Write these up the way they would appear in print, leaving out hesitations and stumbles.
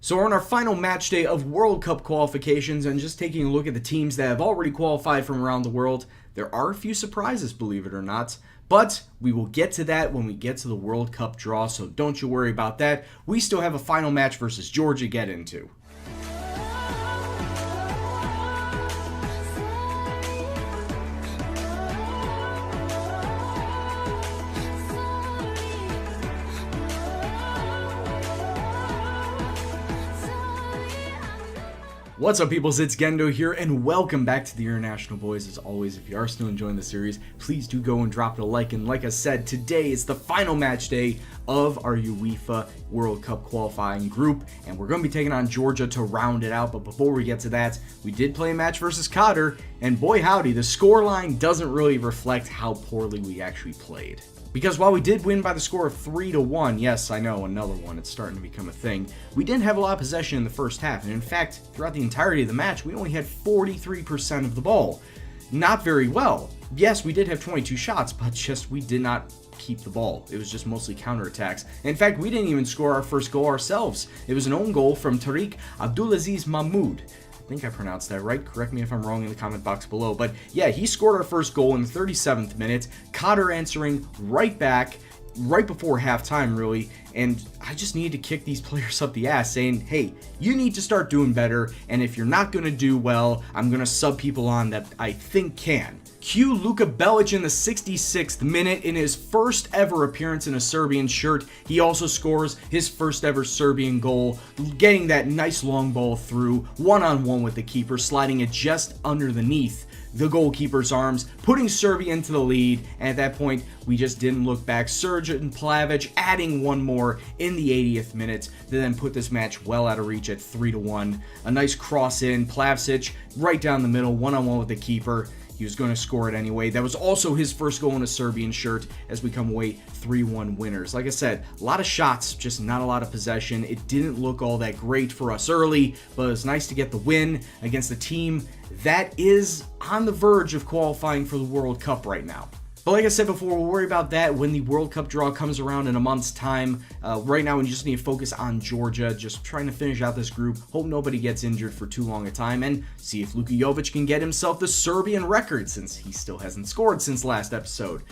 So we're on our final match day of World Cup qualifications, and just taking a look at the teams that have already qualified from around the world, there are a few surprises, believe it or not. But we will get to that when we get to the World Cup draw, so don't you worry about that. We still have a final match versus Georgia to get into. What's up, peoples? It's Gendo here, and welcome back to the International Boys. As always, if you are still enjoying the series, please do go and drop it a like. And like I said, today is the final match day of our UEFA World Cup qualifying group, and we're going to be taking on Georgia to round it out. But before we get to that, we did play a match versus Qatar, and boy howdy, the scoreline doesn't really reflect how poorly we actually played. Because while we did win by the score of 3-1, yes, I know, another one, it's starting to become a thing, we didn't have a lot of possession in the first half, and in fact, throughout the entirety of the match, we only had 43% of the ball. Not very well. Yes, we did have 22 shots, but just we did not keep the ball. It was just mostly counterattacks. In fact, we didn't even score our first goal ourselves. It was an own goal from Tariq Abdulaziz Mahmoud. I think I pronounced that right. Correct me if I'm wrong in the comment box below. But yeah, he scored our first goal in the 37th minute. Qatar answering right back, right before halftime, really. And I just needed to kick these players up the ass saying, hey, you need to start doing better. And if you're not going to do well, I'm going to sub people on that I think can. Cue Luka Belic in the 66th minute in his first ever appearance in a Serbian shirt. He also scores his first ever Serbian goal, getting that nice long ball through, one-on-one with the keeper, sliding it just underneath the goalkeeper's arms, putting Serbia into the lead, and at that point, we just didn't look back. Srđan Plavic adding one more in the 80th minute to then put this match well out of reach at 3-1. A nice cross in, Plavšić right down the middle, one-on-one with the keeper. He was going to score it anyway. That was also his first goal in a Serbian shirt as we come away 3-1 winners. Like I said, a lot of shots, just not a lot of possession. It didn't look all that great for us early, but it was nice to get the win against a team that is on the verge of qualifying for the World Cup right now. But like I said before, we'll worry about that when the World Cup draw comes around in a month's time. Right now, we just need to focus on Georgia, just trying to finish out this group, hope nobody gets injured for too long a time, and see if Luka Jovic can get himself the Serbian record, since he still hasn't scored since last episode.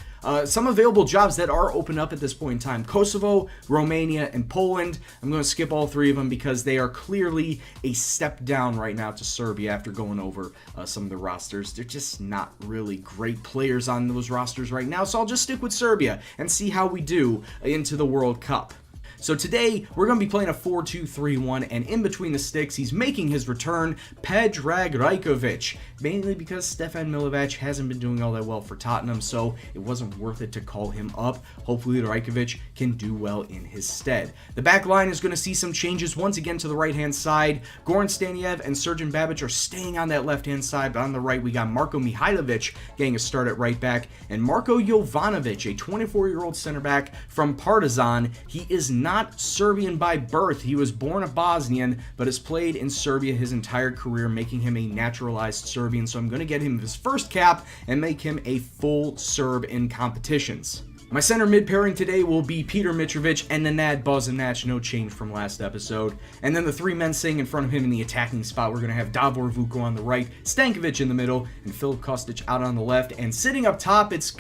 Some available jobs that are open up at this point in time: Kosovo, Romania, and Poland. I'm going to skip all three of them because they are clearly a step down right now to Serbia after going over some of the rosters. They're just not really great players on those rosters right now, so I'll just stick with Serbia and see how we do into the World Cup. So today, we're going to be playing a 4-2-3-1, and in between the sticks, he's making his return, Predrag Rajkovic, mainly because Stefan Milivojevic hasn't been doing all that well for Tottenham, so it wasn't worth it to call him up. Hopefully, Rajkovic can do well in his stead. The back line is going to see some changes once again to the right-hand side. Goran Staniev and Srđan Babic are staying on that left-hand side, but on the right, we got Marko Mihajlovic getting a start at right back, and Marko Jovanovic, a 24-year-old center back from Partizan. He is not Serbian by birth. He was born a Bosnian, but has played in Serbia his entire career, making him a naturalized Serbian. So I'm going to get him his first cap and make him a full Serb in competitions. My center mid pairing today will be Peter Mitrovic and Nenad Bosanac, no change from last episode. And then the three men sitting in front of him in the attacking spot, we're going to have Davor Vuko on the right, Stankovic in the middle, and Filip Kostic out on the left. And sitting up top, it's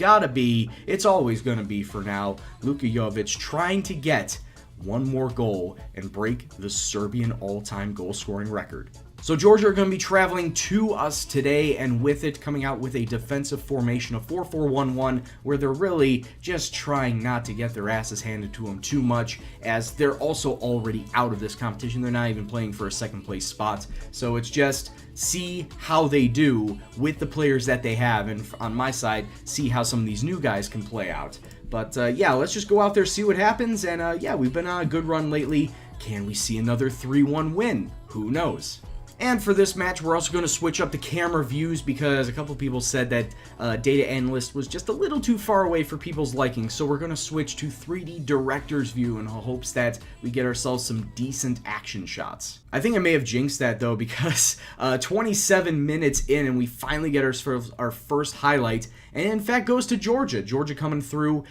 always going to be for now, Luka Jovic trying to get one more goal and break the Serbian all-time goal-scoring record. So Georgia are going to be traveling to us today, and with it coming out with a defensive formation of 4-4-1-1, where they're really just trying not to get their asses handed to them too much, as they're also already out of this competition. They're not even playing for a second place spot. So it's just see how they do with the players that they have, and on my side, see how some of these new guys can play out. But yeah, let's just go out there, see what happens, and yeah, we've been on a good run lately. Can we see another 3-1 win? Who knows? And for this match, we're also going to switch up the camera views because a couple people said that Data Analyst was just a little too far away for people's liking. So we're going to switch to 3D Director's View in hopes that we get ourselves some decent action shots. I think I may have jinxed that though because 27 minutes in and we finally get our first highlight. And in fact goes to Georgia. Georgia coming through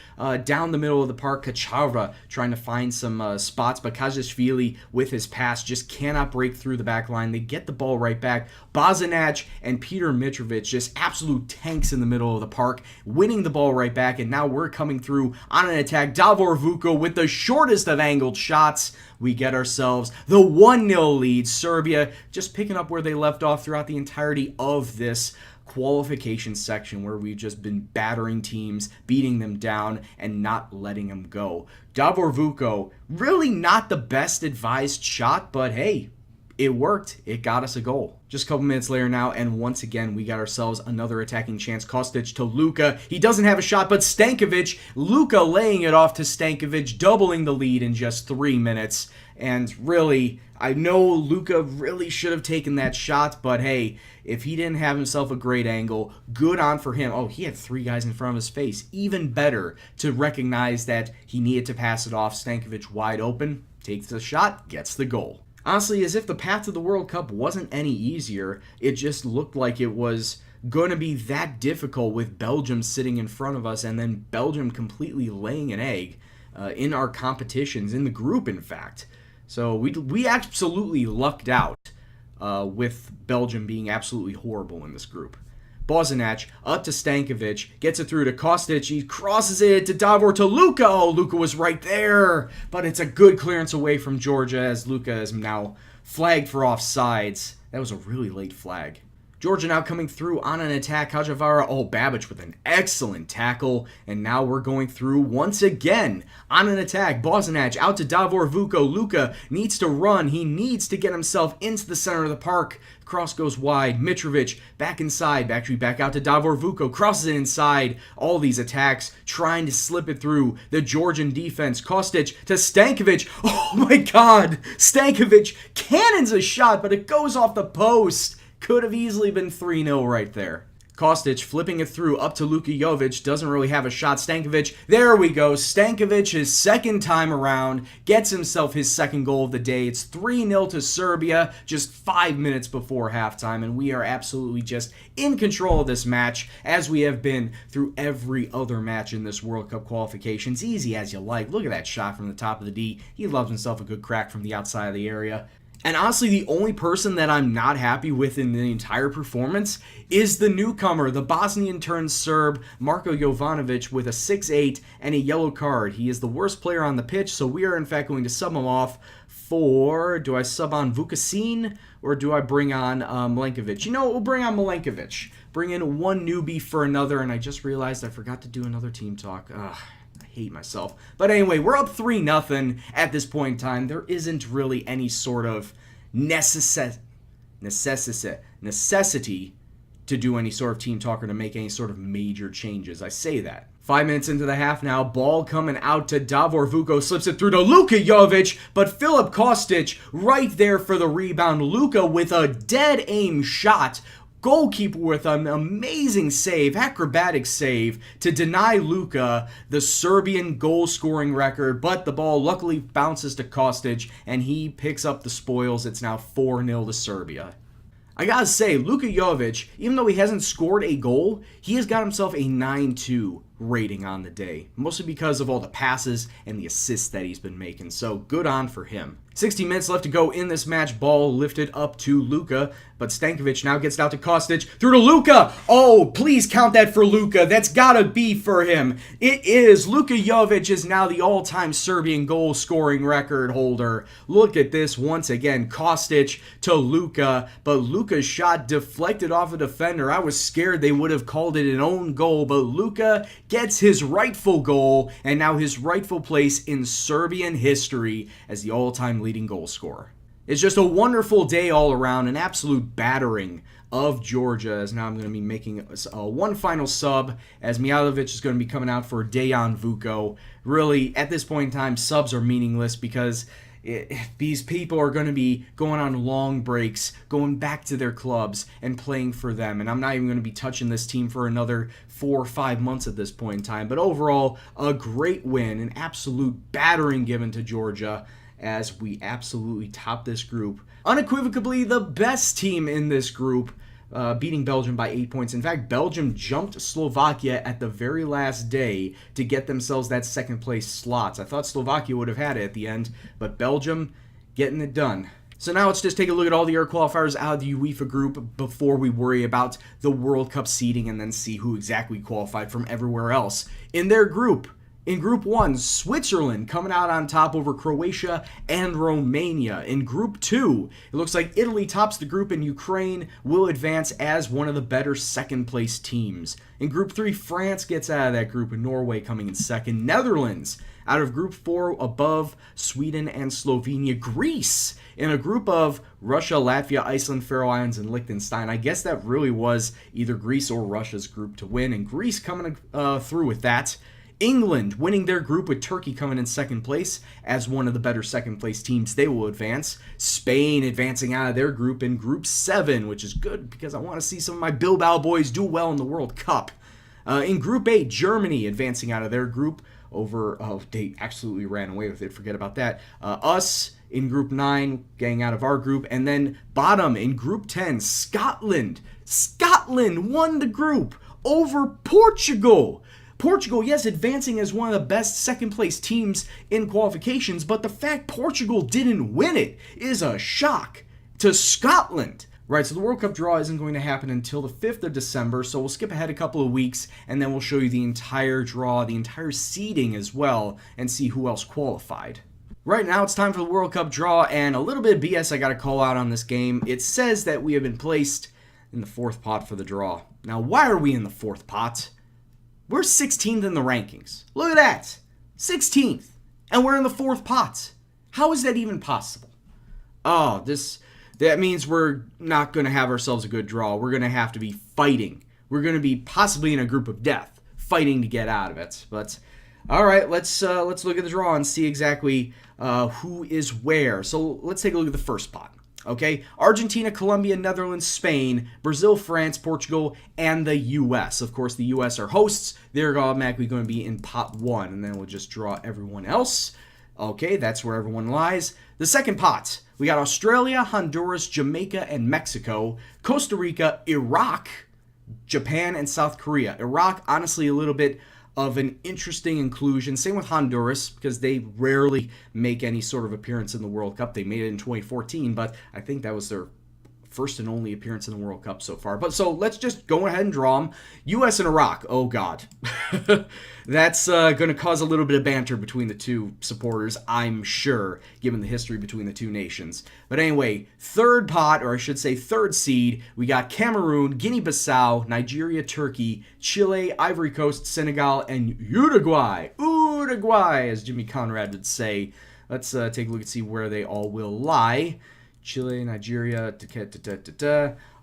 down the middle of the park. Kachava trying to find some spots, but Kazashvili with his pass just cannot break through the back line. They get the ball right back. Bozanac and Peter Mitrovic just absolute tanks in the middle of the park, winning the ball right back, and now we're coming through on an attack. Davor Vuko with the shortest of angled shots. We get ourselves the 1-0 lead. Serbia just picking up where they left off throughout the entirety of this qualification section where we've just been battering teams, beating them down, and not letting them go. Davor Vuko, really not the best advised shot, but hey, it worked. It got us a goal. Just a couple minutes later now, and once again, we got ourselves another attacking chance. Kostic to Luka. He doesn't have a shot, but Stankovic, Luka laying it off to Stankovic, doubling the lead in just 3 minutes. And really, I know Luka really should have taken that shot, but hey, if he didn't have himself a great angle, good on for him. Oh, he had 3 guys in front of his face. Even better to recognize that he needed to pass it off. Stankovic wide open, takes the shot, gets the goal. Honestly, as if the path to the World Cup wasn't any easier, it just looked like it was going to be that difficult with Belgium sitting in front of us and then Belgium completely laying an egg in our competitions, in the group in fact. So we absolutely lucked out with Belgium being absolutely horrible in this group. Bozanac up to Stankovic, gets it through to Kostic, he crosses it to Davor to Luka. Oh, Luka was right there, but it's a good clearance away from Georgia as Luka is now flagged for offsides. That was a really late flag. Georgia now coming through on an attack. Kajavara, oh, Babic with an excellent tackle. And now we're going through once again on an attack. Bozanac out to Davor Vuko. Luka needs to run. He needs to get himself into the center of the park. Cross goes wide. Mitrovic back inside. Actually back out to Davor Vuko. Crosses it inside. All these attacks trying to slip it through the Georgian defense. Kostic to Stankovic. Oh my God. Stankovic cannons a shot, but it goes off the post. Could have easily been 3-0 right there. Kostic flipping it through up to Luka Jovic. Doesn't really have a shot. Stankovic. There we go. Stankovic, his second time around, gets himself his second goal of the day. It's 3-0 to Serbia just 5 minutes before halftime. And we are absolutely just in control of this match as we have been through every other match in this World Cup qualifications. Easy as you like. Look at that shot from the top of the D. He loves himself a good crack from the outside of the area. And honestly, the only person that I'm not happy with in the entire performance is the newcomer, the Bosnian-turned Serb, Marko Jovanovic, with a 6-8 and a yellow card. He is the worst player on the pitch, so we are in fact going to sub him off for... Do I sub on Vukasin or do I bring on Milenkovic? You know, we'll bring on Milenkovic. Bring in one newbie for another, and I just realized I forgot to do another team talk. Ugh. Hate myself. But anyway, we're up 3-0 at this point in time. There isn't really any sort of necessity to do any sort of team talk or to make any sort of major changes. I say that. 5 minutes into the half now, ball coming out to Davor Vuko, slips it through to Luka Jovic, but Filip Kostic right there for the rebound. Luka with a dead aim shot. Goalkeeper with an amazing save, acrobatic save, to deny Luka the Serbian goal-scoring record, but the ball luckily bounces to Kostic, and he picks up the spoils. It's now 4-0 to Serbia. I gotta say, Luka Jovic, even though he hasn't scored a goal, he has got himself a 9-2 rating on the day, mostly because of all the passes and the assists that he's been making, so good on for him. 60 minutes left to go in this match. Ball lifted up to Luka, but Stankovic now gets it out to Kostic. Through to Luka! Oh, please count that for Luka. That's gotta be for him. It is. Luka Jovic is now the all-time Serbian goal-scoring record holder. Look at this once again. Kostic to Luka, but Luka's shot deflected off a defender. I was scared they would have called it an own goal, but Luka gets his rightful goal, and now his rightful place in Serbian history as the all-time leading goal scorer. It's just a wonderful day all around, an absolute battering of Georgia, as now I'm going to be making one final sub, as Mihailovic is going to be coming out for Dejan Vuko. Really, at this point in time, subs are meaningless because these people are going to be going on long breaks, going back to their clubs and playing for them. And I'm not even going to be touching this team for another 4 or 5 months at this point in time. But overall, a great win, an absolute battering given to Georgia as we absolutely top this group. Unequivocally the best team in this group, beating Belgium by 8 points. In fact, Belgium jumped Slovakia at the very last day to get themselves that second place slots. I thought Slovakia would have had it at the end, but Belgium getting it done. So now let's just take a look at all the air qualifiers out of the UEFA group before we worry about the World Cup seeding and then see who exactly qualified from everywhere else in their group. In Group 1, Switzerland coming out on top over Croatia and Romania. In Group 2, it looks like Italy tops the group and Ukraine will advance as one of the better second-place teams. In Group 3, France gets out of that group with Norway coming in second. Netherlands out of Group 4 above Sweden and Slovenia. Greece in a group of Russia, Latvia, Iceland, Faroe Islands, and Liechtenstein. I guess that really was either Greece or Russia's group to win, and Greece coming through with that. England winning their group with Turkey coming in second place as one of the better second place teams. They will advance. Spain advancing out of their group in Group 7, which is good because I want to see some of my Bilbao boys do well in the World Cup. In Group 8, Germany advancing out of their group over, they absolutely ran away with it. Forget about that. Us in Group 9 getting out of our group. And then bottom in Group 10, Scotland. Scotland won the group over Portugal. Portugal, yes, advancing as one of the best second-place teams in qualifications, but the fact Portugal didn't win it is a shock to Scotland. Right, so the World Cup draw isn't going to happen until the 5th of December, so we'll skip ahead a couple of weeks, and then we'll show you the entire draw, the entire seeding as well, and see who else qualified. Right now, it's time for the World Cup draw, and a little bit of BS I got to call out on this game. It says that we have been placed in the 4th pot for the draw. Now, why are we in the 4th pot? We're 16th in the rankings. Look at that. 16th. And we're in the 4th pot. How is that even possible? Oh, that means we're not going to have ourselves a good draw. We're going to have to be fighting. We're going to be possibly in a group of death, fighting to get out of it. But all right, let's look at the draw and see exactly who is where. So let's take a look at the first pot. Okay, Argentina, Colombia, Netherlands, Spain, Brazil, France, Portugal, and the U.S. Of course, the U.S. are hosts. They're automatically going to be in pot 1, and then we'll just draw everyone else. Okay, that's where everyone lies. The second pot, we got Australia, Honduras, Jamaica, and Mexico, Costa Rica, Iraq, Japan, and South Korea. Iraq, honestly, a little bit of an interesting inclusion. Same with Honduras, because they rarely make any sort of appearance in the World Cup. They made it in 2014, but I think that was their first and only appearance in the World Cup so far. But so let's just go ahead and draw them. U.S. and Iraq. Oh, God. That's going to cause a little bit of banter between the two supporters, I'm sure, given the history between the two nations. But anyway, third pot, or I should say third seed, we got Cameroon, Guinea-Bissau, Nigeria, Turkey, Chile, Ivory Coast, Senegal, and Uruguay. Uruguay, as Jimmy Conrad would say. Let's take a look and see where they all will lie. Chile, Nigeria,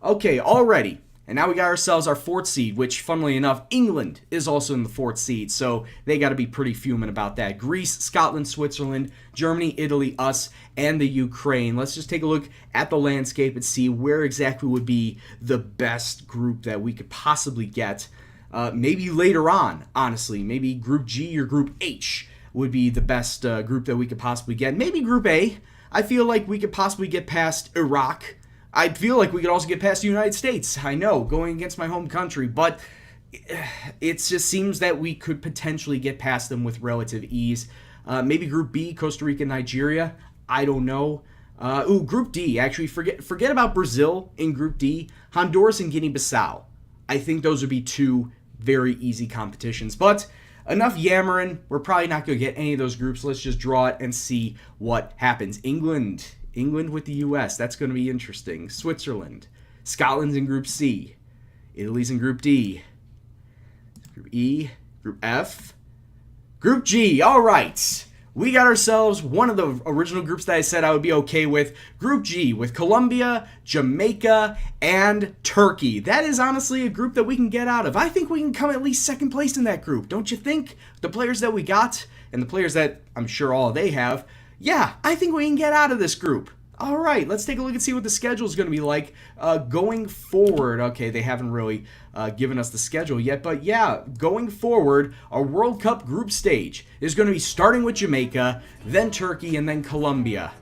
Okay, alrighty. And now we got ourselves our 4th seed, which, funnily enough, England is also in the 4th seed, so they got to be pretty fuming about that. Greece, Scotland, Switzerland, Germany, Italy, us, and the Ukraine. Let's just take a look at the landscape and see where exactly would be the best group that we could possibly get. Maybe later on, honestly. Maybe Group G or Group H would be the best group that we could possibly get. Maybe Group A. I feel like we could possibly get past Iraq. I feel like we could also get past the United States. I know, going against my home country, but it just seems that we could potentially get past them with relative ease. Maybe Group B, Costa Rica, Nigeria. I don't know. Group D, actually, forget about Brazil in Group D. Honduras and Guinea-Bissau. I think those would be two very easy competitions, but enough yammering. We're probably not going to get any of those groups. Let's just draw it and see what happens. England with the U.S. That's going to be interesting. Switzerland. Scotland's in Group C. Italy's in Group D. Group E. Group F. Group G. All right. We got ourselves one of the original groups that I said I would be okay with. Group G with Colombia, Jamaica, and Turkey. That is honestly a group that we can get out of. I think we can come at least second place in that group. Don't you think? The players that we got and the players that I'm sure all they have, yeah, I think we can get out of this group. All right, let's take a look and see what the schedule is going to be like going forward. Okay, they haven't really given us the schedule yet, but yeah, going forward, our World Cup group stage is going to be starting with Jamaica, then Turkey, and then Colombia.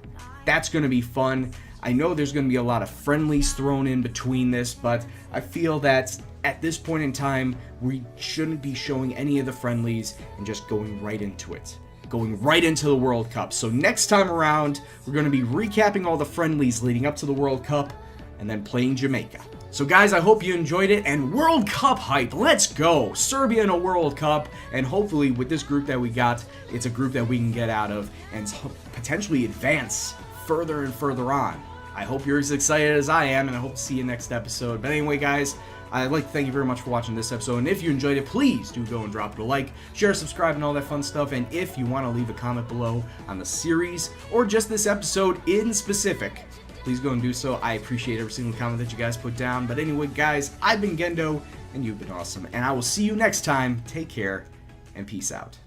That's going to be fun. I know there's going to be a lot of friendlies thrown in between this, but I feel that at this point in time, we shouldn't be showing any of the friendlies and just going right into it. Going right into the World Cup. So next time around, we're going to be recapping all the friendlies leading up to the World Cup and then playing Jamaica. So guys, I hope you enjoyed it, and World Cup hype, let's go! Serbia in a World Cup, and hopefully with this group that we got, it's a group that we can get out of and potentially advance further and further on. I hope you're as excited as I am, and I hope to see you next episode. But anyway, guys, I'd like to thank you very much for watching this episode, and if you enjoyed it, please do go and drop it a like, share, subscribe, and all that fun stuff, and if you want to leave a comment below on the series, or just this episode in specific, please go and do so. I appreciate every single comment that you guys put down. But anyway, guys, I've been Gendo, and you've been awesome, and I will see you next time. Take care, and peace out.